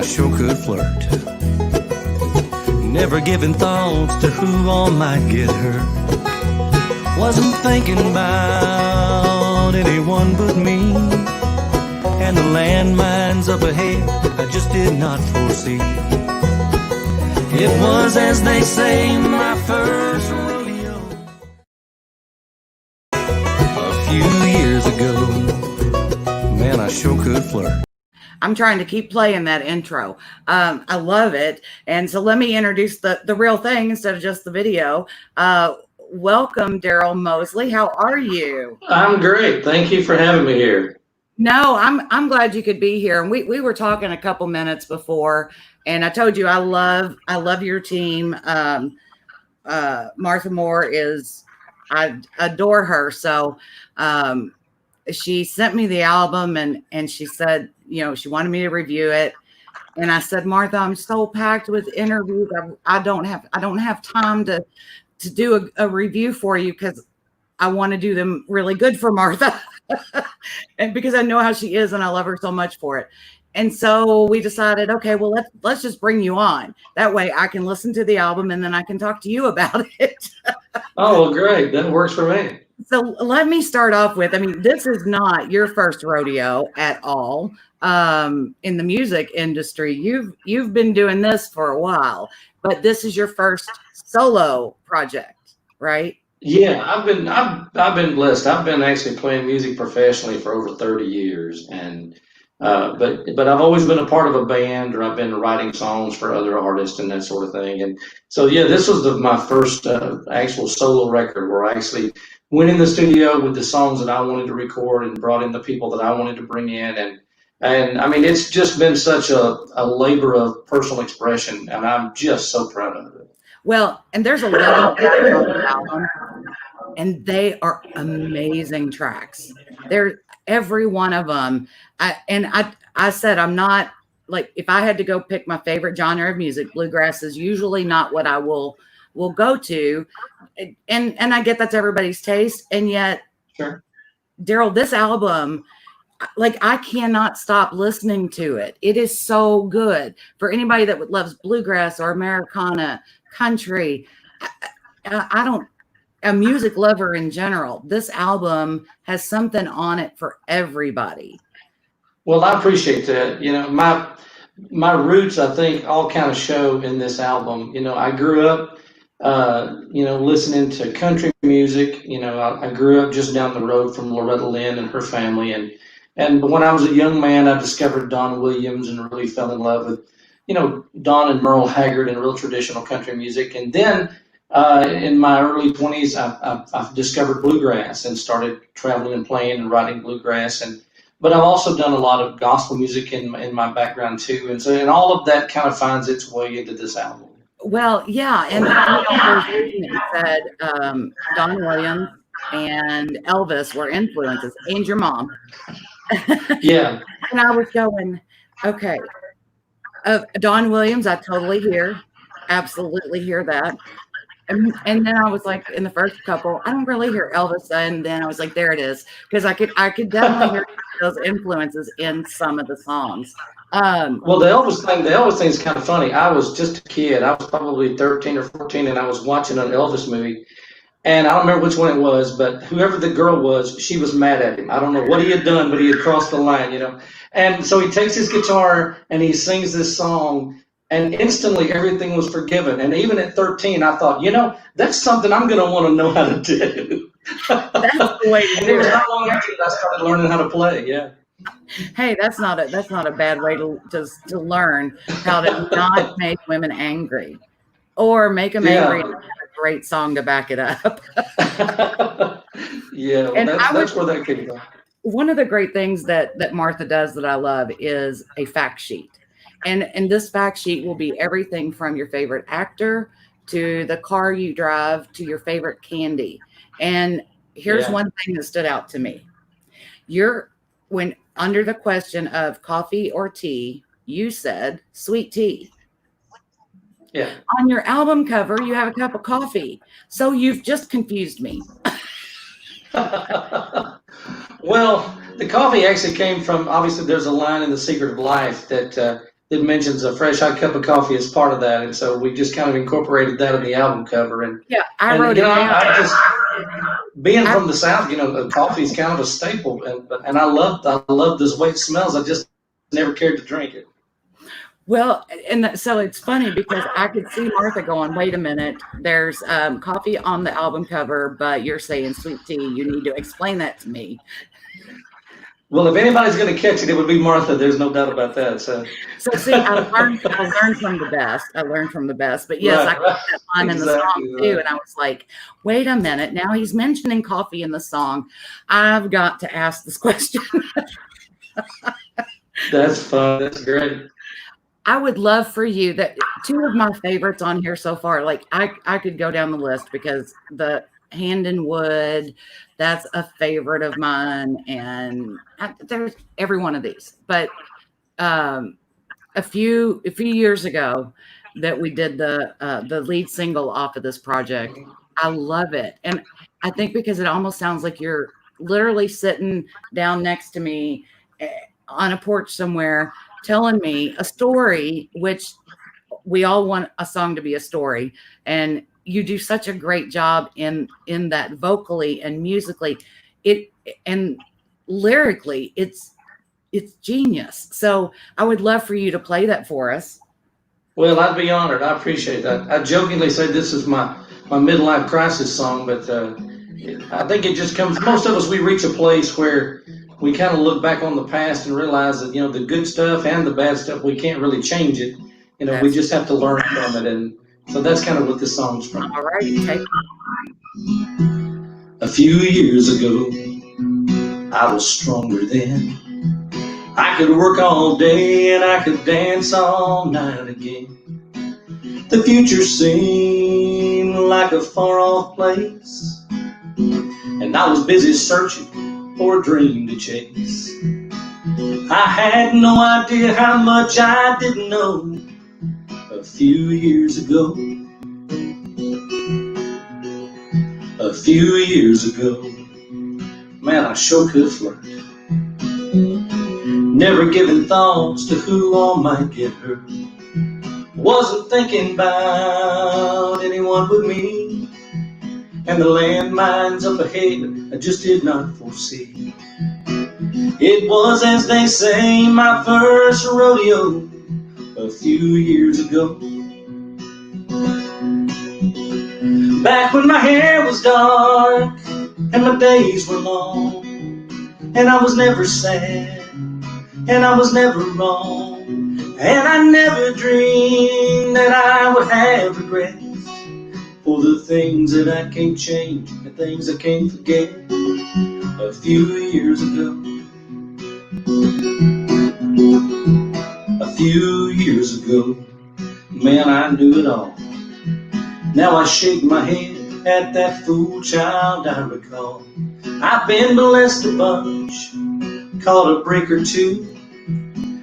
sure could flirt. Never giving thoughts to who all might get hurt. Wasn't thinking about anyone but me. And the landmines up ahead I just did not foresee. It was, as they say, my first rodeo a few years ago. Man, I sure could flirt. I'm trying to keep playing that intro. I love it. And so let me introduce the real thing instead of just the video. Welcome, Daryl Mosley. How are you? I'm great. Thank you for having me here. No, I'm glad you could be here. And we were talking a couple minutes before, and I told you I love your team. Martha Moore I adore her. So she sent me the album and she said, she wanted me to review it. And I said, Martha, I'm so packed with interviews. I don't have time to do a review for you because I want to do them really good for Martha. And because I know how she is and I love her so much for it. And so we decided, okay, well, let's just bring you on. That way I can listen to the album and then I can talk to you about it. Oh, great. That works for me. So let me start off with, this is not your first rodeo at all in the music industry. You've been doing this for a while, but this is your first solo project, right? Yeah, I've been blessed. I've been actually playing music professionally for over 30 years, and but I've always been a part of a band, or I've been writing songs for other artists and that sort of thing. And so yeah, this was my first actual solo record where I actually went in the studio with the songs that I wanted to record and brought in the people that I wanted to bring in, and it's just been such a labor of personal expression, and I'm just so proud of it. Well, and there's 11 tracks on the album, and they are amazing tracks. They're every one of them. I said, I'm not like, if I had to go pick my favorite genre of music, bluegrass is usually not what I will go to. And I get that's everybody's taste. And yet, sure, Daryl, this album, like, I cannot stop listening to it. It is so good for anybody that loves bluegrass or Americana, country. A music lover in general. This album has something on it for everybody. Well, I appreciate that. My roots, I think, all kind of show in this album. I grew up, listening to country music. I grew up just down the road from Loretta Lynn and her family, and when I was a young man, I discovered Don Williams and really fell in love with, Don and Merle Haggard and real traditional country music. And then in my early 20s, I discovered bluegrass and started traveling and playing and writing bluegrass. But I've also done a lot of gospel music in my background too. And all of that kind of finds its way into this album. Well, yeah. And you said Don Williams and Elvis were influences, and your mom. Yeah. And I was going, okay. Don Williams, I totally absolutely hear that. And then I was like, in the first couple, I don't really hear Elvis. And then I was like, there it is. Because I could definitely hear those influences in some of the songs. Well, the Elvis thing is kind of funny. I was just a kid. I was probably 13 or 14, and I was watching an Elvis movie. And I don't remember which one it was, but whoever the girl was, she was mad at him. I don't know what he had done, but he had crossed the line, And so he takes his guitar and he sings this song, and instantly everything was forgiven. And even at 13, I thought, that's something I'm going to want to know how to do. That's the way to do it. It was not long after that I started learning how to play. Yeah. Hey, that's not a bad way to learn how to not make women angry, or make them angry. And have a great song to back it up. Yeah, well, that's where that came from. One of the great things that Martha does that I love is a fact sheet. And this fact sheet will be everything from your favorite actor to the car you drive to your favorite candy. And here's one thing that stood out to me. When under the question of coffee or tea, you said sweet tea. Yeah. On your album cover, you have a cup of coffee. So you've just confused me. Well, the coffee actually came from, obviously there's a line in The Secret of Life that it mentions a fresh hot cup of coffee as part of that, and so we just kind of incorporated that in the album cover. And Yeah, I wrote it you know, down. I just being from the South, you know, coffee is kind of a staple, and I love this way it smells. I just never cared to drink it. Well, and so it's funny because I could see Martha going, wait a minute, there's coffee on the album cover, but you're saying sweet tea. You need to explain that to me. Well, if anybody's going to catch it, it would be Martha. There's no doubt about that. So See, I learned from the best. I learned from the best. But yes, I got that line in the song too. And I was like, wait a minute. Now he's mentioning coffee in the song. I've got to ask this question. That's fun. That's great. I would love for you that two of my favorites on here so far. Like I could go down the list because the Hand in Wood, that's a favorite of mine, and there's every one of these. But a few years ago that we did the lead single off of this project. I love it, and I think because it almost sounds like you're literally sitting down next to me on a porch somewhere, telling me a story, which we all want a song to be a story, and you do such a great job in that vocally and musically, and lyrically, it's genius. So I would love for you to play that for us. Well, I'd be honored. I appreciate that. I jokingly say this is my midlife crisis song, but I think it just comes. Most of us, we reach a place where we kind of look back on the past and realize that, you know, the good stuff and the bad stuff, we can't really change it. You know, we just have to learn from it. And so that's kind of what this song's from. All right. Take A few years ago, I was stronger then. I could work all day and I could dance all night again. The future seemed like a far-off place, and I was busy searching for a dream to chase. I had no idea how much I didn't know a few years ago. A few years ago, man, I sure could flirt. Never giving thoughts to who all might get hurt. Wasn't thinking about anyone but me, and the landmines up ahead I just did not foresee. It was, as they say, my first rodeo a few years ago. Back when my hair was dark and my days were long, and I was never sad and I was never wrong, and I never dreamed that I would have regrets for the things that I can't change, the things I can't forget. A few years ago, a few years ago, man, I knew it all. Now I shake my head at that fool child I recall. I've been blessed a bunch, caught a break or two,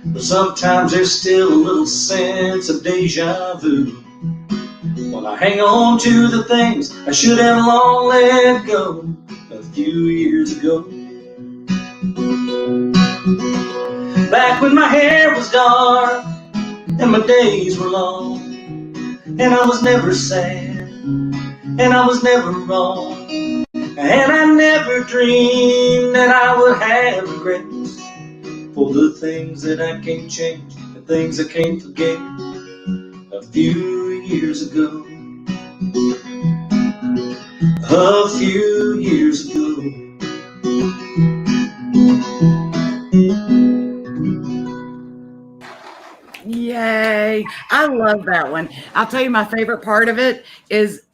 but sometimes there's still a little sense of deja vu. When I hang on to the things I should have long let go a few years ago. Back when my hair was dark and my days were long, and I was never sad and I was never wrong, and I never dreamed that I would have regrets for the things that I can't change, the things I can't forget. A few years ago, a few years ago. Yay. I love that one. I'll tell you, my favorite part of it is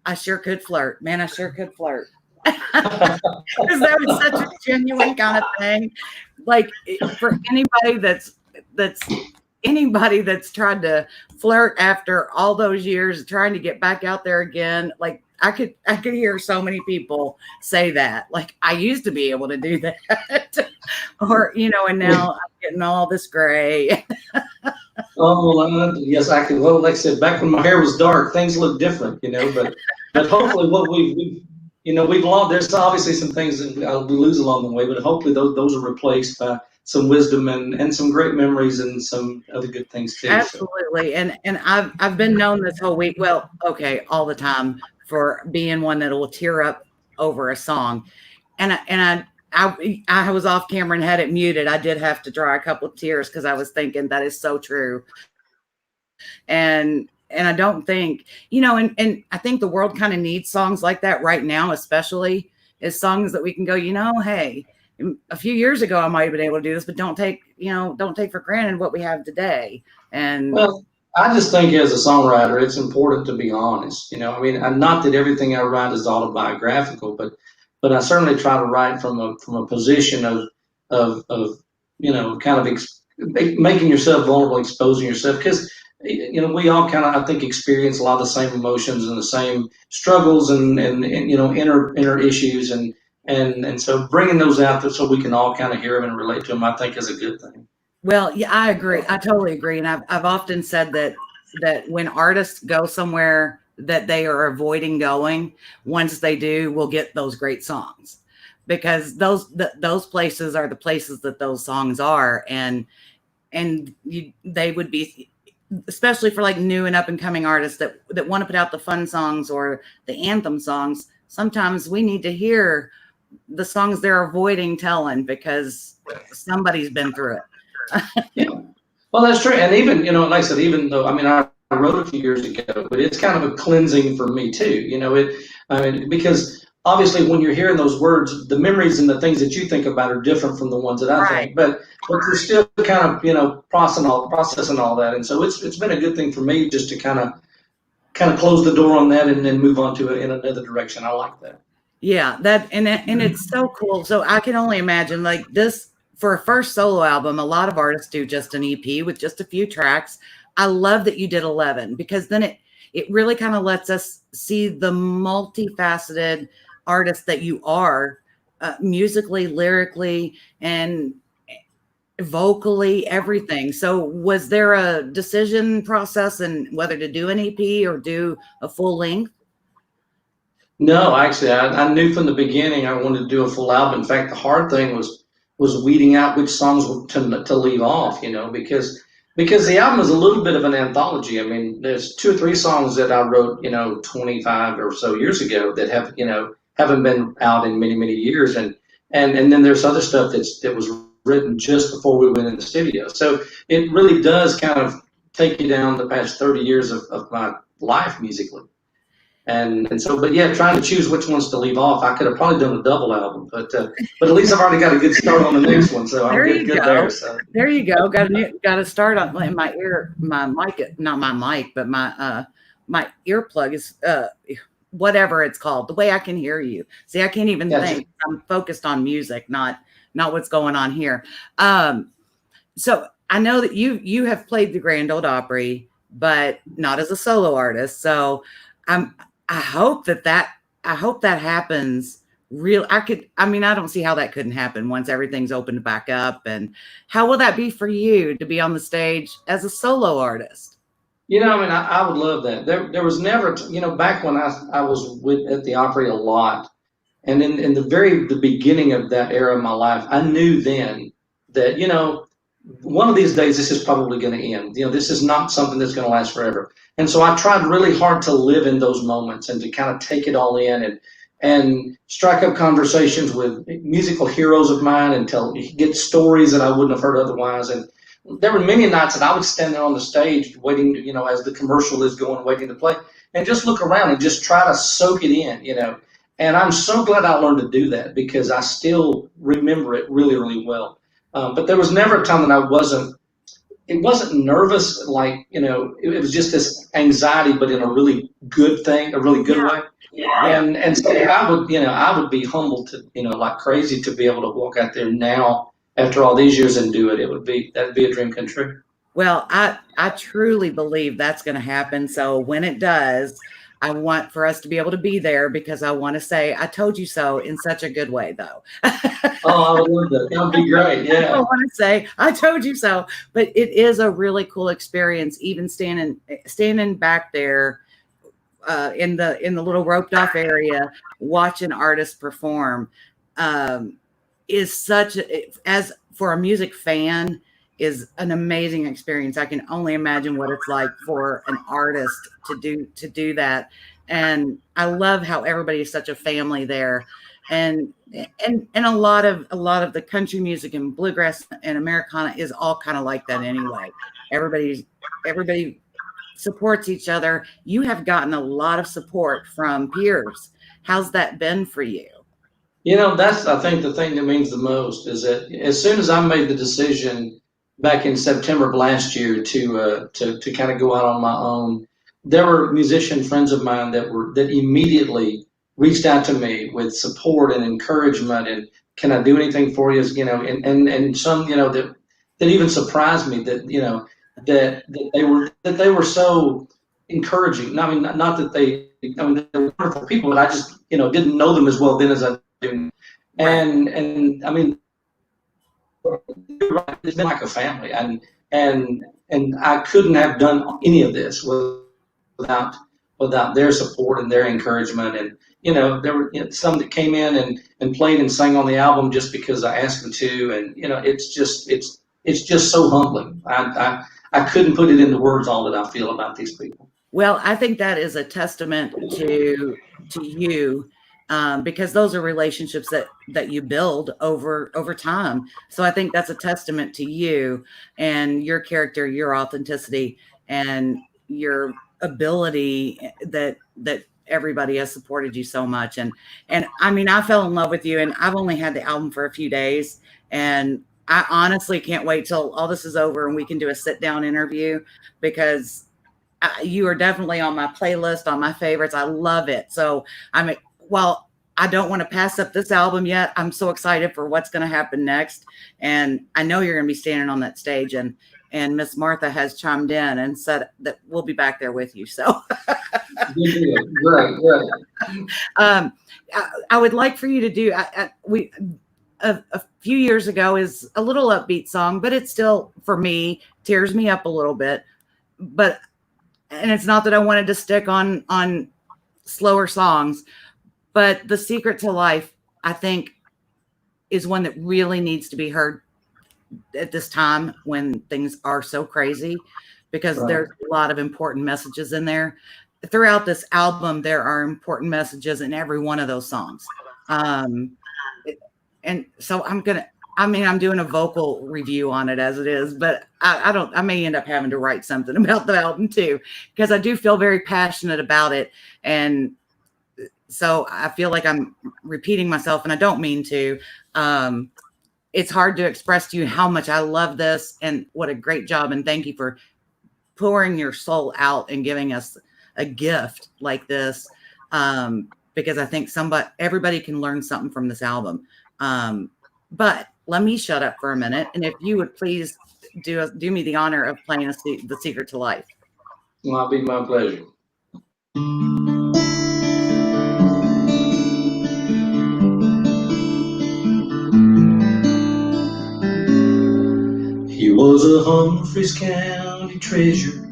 I sure could flirt. Man, I sure could flirt. Because that was such a genuine kind of thing. Like, for anybody that's tried to flirt after all those years, trying to get back out there again, like I could hear so many people say that. Like, I used to be able to do that. Or, you know, and now I'm getting all this gray. Oh, yes, I can. Well, like I said, back when my hair was dark, things looked different, you know, but hopefully what we've you know, we've lost, there's obviously some things that we lose along the way, but hopefully those are replaced by some wisdom and some great memories and some other good things too. Absolutely. And I've been known this whole week, well, okay, all the time, for being one that will tear up over a song. And I was off camera and had it muted. I did have to dry a couple of tears because I was thinking that is so true. And I don't think, and I think the world kind of needs songs like that right now, especially is songs that we can go, hey, a few years ago I might have been able to do this, but don't take for granted what we have today. And well, I just think as a songwriter, it's important to be honest. I mean, not that everything I write is autobiographical, but I certainly try to write from a position of kind of making yourself vulnerable, exposing yourself, because we all kind of, I think, experience a lot of the same emotions and the same struggles and inner issues, and so bringing those out there so we can all kind of hear them and relate to them, I think, is a good thing. Well, yeah, I agree. I totally agree. And I've often said that when artists go somewhere that they are avoiding going, once they do, we'll get those great songs, because those places are the places that those songs are. And they would be, especially for like new and up and coming artists that want to put out the fun songs or the anthem songs. Sometimes we need to hear the songs they're avoiding telling because somebody's been through it. Yeah, well, that's true. And even, like I said, even though, I mean, I wrote a few years ago, but it's kind of a cleansing for me too. Because obviously when you're hearing those words, the memories and the things that you think about are different from the ones that I think, but you're still kind of processing all that. And so it's been a good thing for me just to kind of close the door on that and then move on to it in another direction. I like that. Yeah, and it's so cool. So I can only imagine, like, this for a first solo album, a lot of artists do just an EP with just a few tracks. I love that you did 11, because then it really kind of lets us see the multifaceted artist that you are, musically, lyrically, and vocally, everything. So was there a decision process in whether to do an EP or do a full length? No, actually, I knew from the beginning I wanted to do a full album. In fact, the hard thing was weeding out which songs to leave off, because the album is a little bit of an anthology. I mean, there's 2 or 3 songs that I wrote, 25 or so years ago that haven't been out in many, many years, and then there's other stuff that was written just before we went in the studio. So it really does kind of take you down the past 30 years of my life musically. And so, but yeah, trying to choose which ones to leave off. I could have probably done a double album, but at least I've already got a good start on the next one. So I'm good there. So there you go. Got to start on my mic, not my mic, but my earplug is whatever it's called. The way I can hear you. See, I can't even think. I'm focused on music, not what's going on here. So I know that you have played the Grand Ole Opry, but not as a solo artist. So I hope that happens. I don't see how that couldn't happen once everything's opened back up. And how will that be for you to be on the stage as a solo artist? I would love that. There was never, back when I was at the Opry a lot, and in the beginning of that era of my life, I knew then that, one of these days this is probably going to end. This is not something that's going to last forever. And so I tried really hard to live in those moments and to kind of take it all in and strike up conversations with musical heroes of mine and get stories that I wouldn't have heard otherwise. And there were many nights that I would stand there on the stage waiting, as the commercial is going, waiting to play, and just look around and just try to soak it in. And I'm so glad I learned to do that, because I still remember it really, really well. But there was never a time that it wasn't nervous, like, it was just this anxiety, but in a really good thing, a really good way. Yeah. And so I would be humbled to, like crazy, to be able to walk out there now after all these years and do it. That'd be a dream come true. Well, I truly believe that's going to happen. So when it does, I want for us to be able to be there, because I want to say, I told you so, in such a good way, though. Oh, I would love that. That would be great. Yeah. I want to say, I told you so. But it is a really cool experience, even standing back there in the little roped off area, watching artists perform. is such as for a music fan is an amazing experience. I can only imagine what it's like for an artist to do that. And I love how everybody is such a family there. And and a lot of the country music and bluegrass and Americana is all kind of like that anyway. Everybody supports each other. You have gotten a lot of support from peers. How's that been for you? That's, I think, the thing that means the most is that as soon as I made the decision back in September of last year to kind of go out on my own, there were musician friends of mine that immediately reached out to me with support and encouragement and can I do anything for you? And some that even surprised me that they were so encouraging. I mean, not that I mean, they're wonderful people, but I just didn't know them as well then as I do. Right. And I mean, it's been like a family, and I couldn't have done any of this without their support and their encouragement. And there were some that came in and played and sang on the album just because I asked them to. And it's just so humbling. I couldn't put it into words all that I feel about these people. Well, I think that is a testament to you, because those are relationships that you build over time. So I think that's a testament to you and your character, your authenticity, and your ability that everybody has supported you so much. And I mean, I fell in love with you, and I've only had the album for a few days, and I honestly can't wait till all this is over and we can do a sit down interview because you are definitely on my playlist, on my favorites. I love it. So well, I don't want to pass up this album yet. I'm so excited for what's going to happen next. And I know you're going to be standing on that stage, and Miss Martha has chimed in and said that we'll be back there with you. So Right. I would like for you to do, a few years ago is a little upbeat song, but it still, for me, tears me up a little bit. And it's not that I wanted to stick on slower songs, but The Secret to Life, I think, is one that really needs to be heard at this time when things are so crazy, because Right. there's a lot of important messages in there. Throughout this album, there are important messages in every one of those songs. And so I'm doing a vocal review on it as it is, but I may end up having to write something about the album too, because I do feel very passionate about it. And so I feel like I'm repeating myself, and I don't mean to. It's hard to express to you how much I love this and what a great job. And thank you for pouring your soul out and giving us a gift like this. Because I think everybody can learn something from this album. But let me shut up for a minute, and if you would please do me the honor of playing The Secret to Life. Well, it'll be my pleasure. He was a Humphreys County treasure.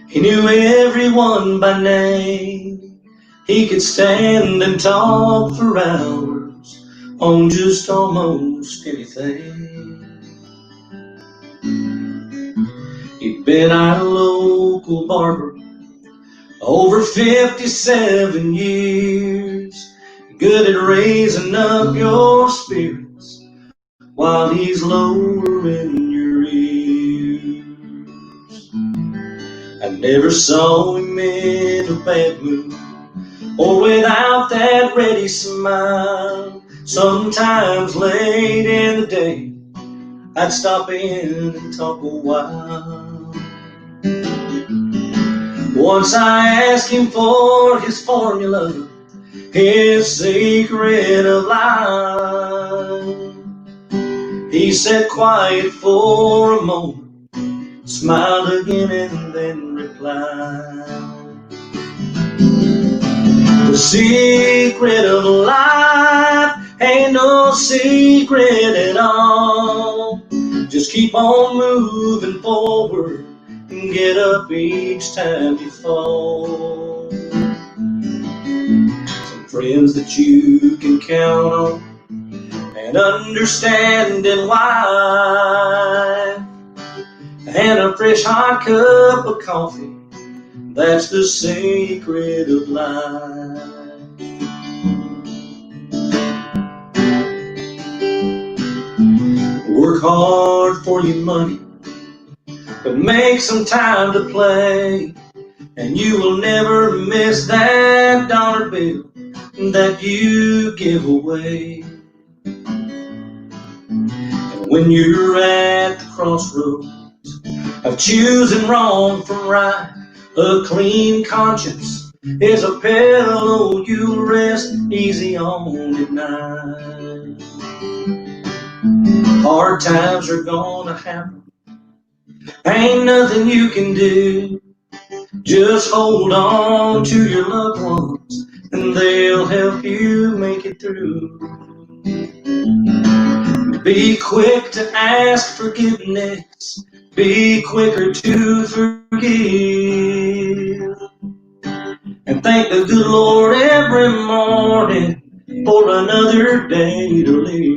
He knew everyone by name. He could stand and talk for hours on just almost anything. He'd been our local barber over 57 years, good at raising up your spirits while he's lowering your ears. I never saw him in a bad mood or without that ready smile. Sometimes late in the day, I'd stop in and talk a while. Once I asked him for his formula, his secret of life. He sat quiet for a moment, smiled again, and then replied, "The secret of life ain't no secret at all. Just keep on moving forward and get up each time you fall. Some friends that you can count on, and understanding why, and a fresh hot cup of coffee, that's the secret of life. Work hard for your money, but make some time to play, and you will never miss that dollar bill that you give away. And when you're at the crossroads of choosing wrong from right, a clean conscience is a pillow you'll rest easy on at night. Hard times are gonna happen, ain't nothing you can do. Just hold on to your loved ones and they'll help you make it through. Be quick to ask forgiveness, be quicker to forgive, and thank the good Lord every morning for another day to live.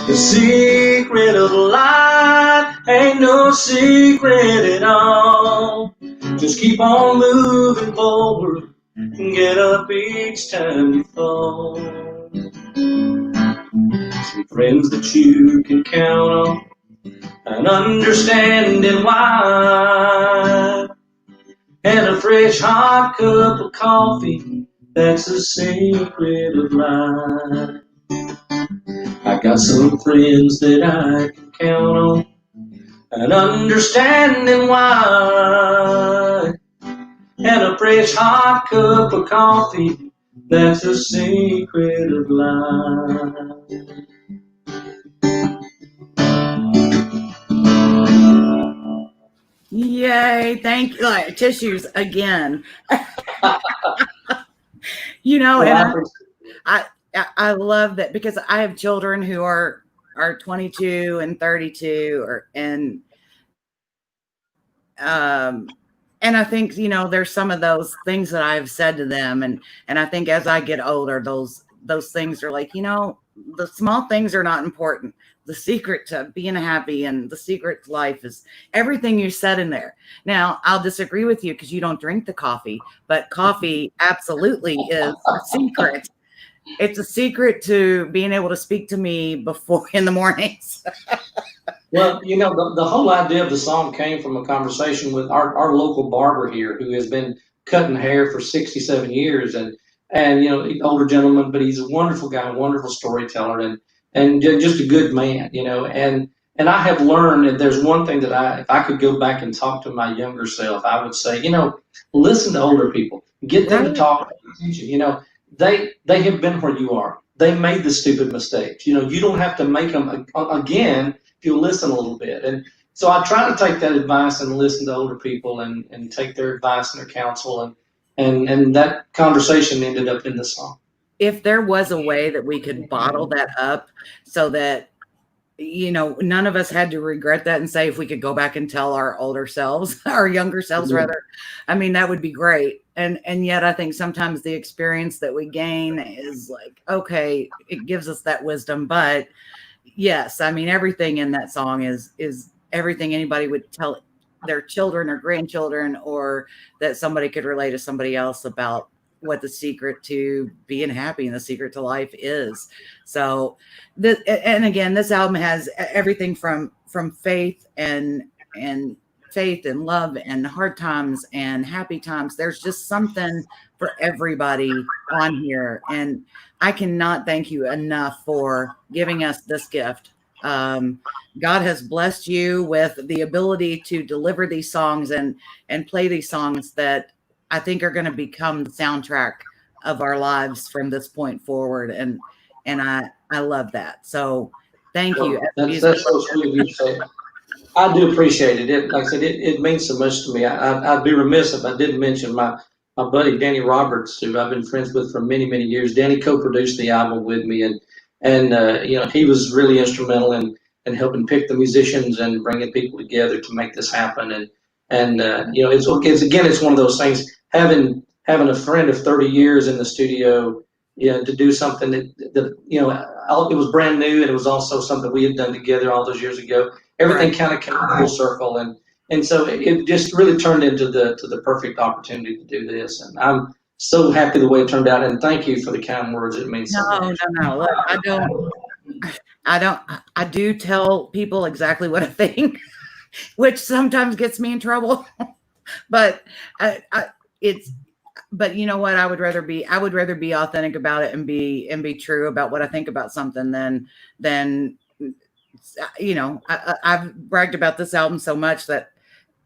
The secret of life ain't no secret at all. Just keep on moving forward and get up each time you fall. Some friends that you can count on and understanding why, and a fresh hot cup of coffee, that's the secret of life. I got some friends that I can count on and understanding why, and a fresh hot cup of coffee, that's the secret of life. Yay, thank you. Like, tissues again. You know, and I love that because I have children who are 22 and 32 and I think, you know, there's some of those things that I've said to them, and I think as I get older, those things are like, you know, the small things are not important. The secret to being happy and the secret to life is everything you said in there. Now, I'll disagree with you because you don't drink the coffee, but coffee absolutely is a secret. It's a secret to being able to speak to me before in the mornings. Well, you know, the whole idea of the song came from a conversation with our local barber here who has been cutting hair for 67 years, and you know, older gentleman, but he's a wonderful guy, wonderful storyteller, and just a good man, you know, and I have learned that there's one thing that if I could go back and talk to my younger self, I would say, you know, listen to older people, get them to talk, you know, they have been where you are. They made the stupid mistakes. You know, you don't have to make them again if you listen a little bit. And so I try to take that advice and listen to older people and take their advice and their counsel. And that conversation ended up in the song. If there was a way that we could bottle that up so that, you know, none of us had to regret that and say if we could go back and tell our older selves, our younger selves rather, I mean, that would be great. And yet I think sometimes the experience that we gain is like, okay, it gives us that wisdom. But yes, I mean, everything in that song is everything anybody would tell their children or grandchildren, or that somebody could relate to somebody else about what the secret to being happy and the secret to life is. So and again, this album has everything from faith and faith and love and hard times and happy times. There's just something for everybody on here. And I cannot thank you enough for giving us this gift. God has blessed you with the ability to deliver these songs and play these songs that I think are going to become the soundtrack of our lives from this point forward. And I love that. So thank you. That's so sweet of you to say. I do appreciate it. Like I said, it means so much to me. I'd be remiss if I didn't mention my buddy Danny Roberts, who I've been friends with for many, many years. Danny co-produced the album with me, and you know, he was really instrumental in helping pick the musicians and bringing people together to make this happen. And you know, it's one of those things. Having a friend of 30 years in the studio to do something that it was brand new, and it was also something we had done together all those years ago. Everything kind of came full circle, and so it just really turned into the perfect opportunity to do this. And I'm so happy the way it turned out. And thank you for the kind words. It means so much. No. Look, I do tell people exactly what I think, which sometimes gets me in trouble. But but you know what? I would rather be authentic about it and be true about what I think about something than I've bragged about this album so much that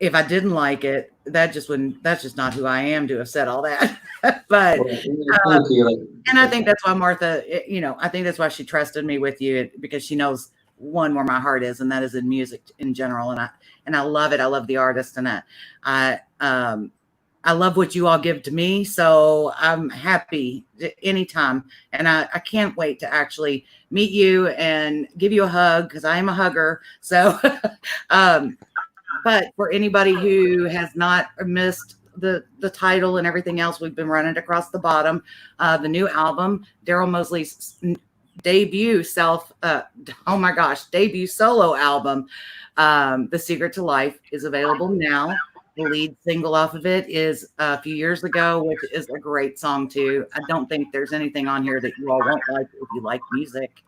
if I didn't like it, that's just not who I am to have said all that. But and I think that's why Martha, I think that's why she trusted me with you, because she knows where my heart is, and that is in music in general. And I love it. I love the artist, and I love what you all give to me. So I'm happy anytime. And I can't wait to actually meet you and give you a hug, because I am a hugger. So, but for anybody who has not missed the title and everything else, we've been running across the bottom. The new album, Daryl Mosley's debut debut solo album, The Secret to Life, is available now. The lead single off of it is A Few Years Ago, which is a great song too. I don't think there's anything on here that you all won't like if you like music.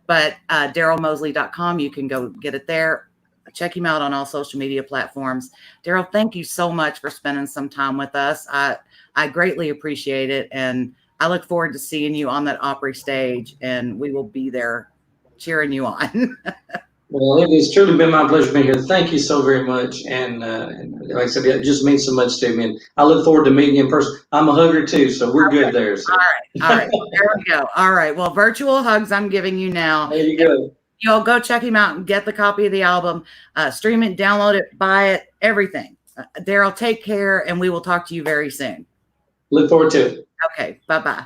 But DarylMosley.com, you can go get it there. Check him out on all social media platforms. Daryl, thank you so much for spending some time with us. I greatly appreciate it, and I look forward to seeing you on that Opry stage, and we will be there cheering you on. Well, it has truly been my pleasure being here. Thank you so very much. And like I said, it just means so much to me. And I look forward to meeting you in person. I'm a hugger too, so we're good there. So. All right. There we go. All right. Well, virtual hugs I'm giving you now. There you go. Y'all go check him out and get the copy of the album. Stream it, download it, buy it, everything. Daryl, take care, and we will talk to you very soon. Look forward to it. Okay. Bye-bye.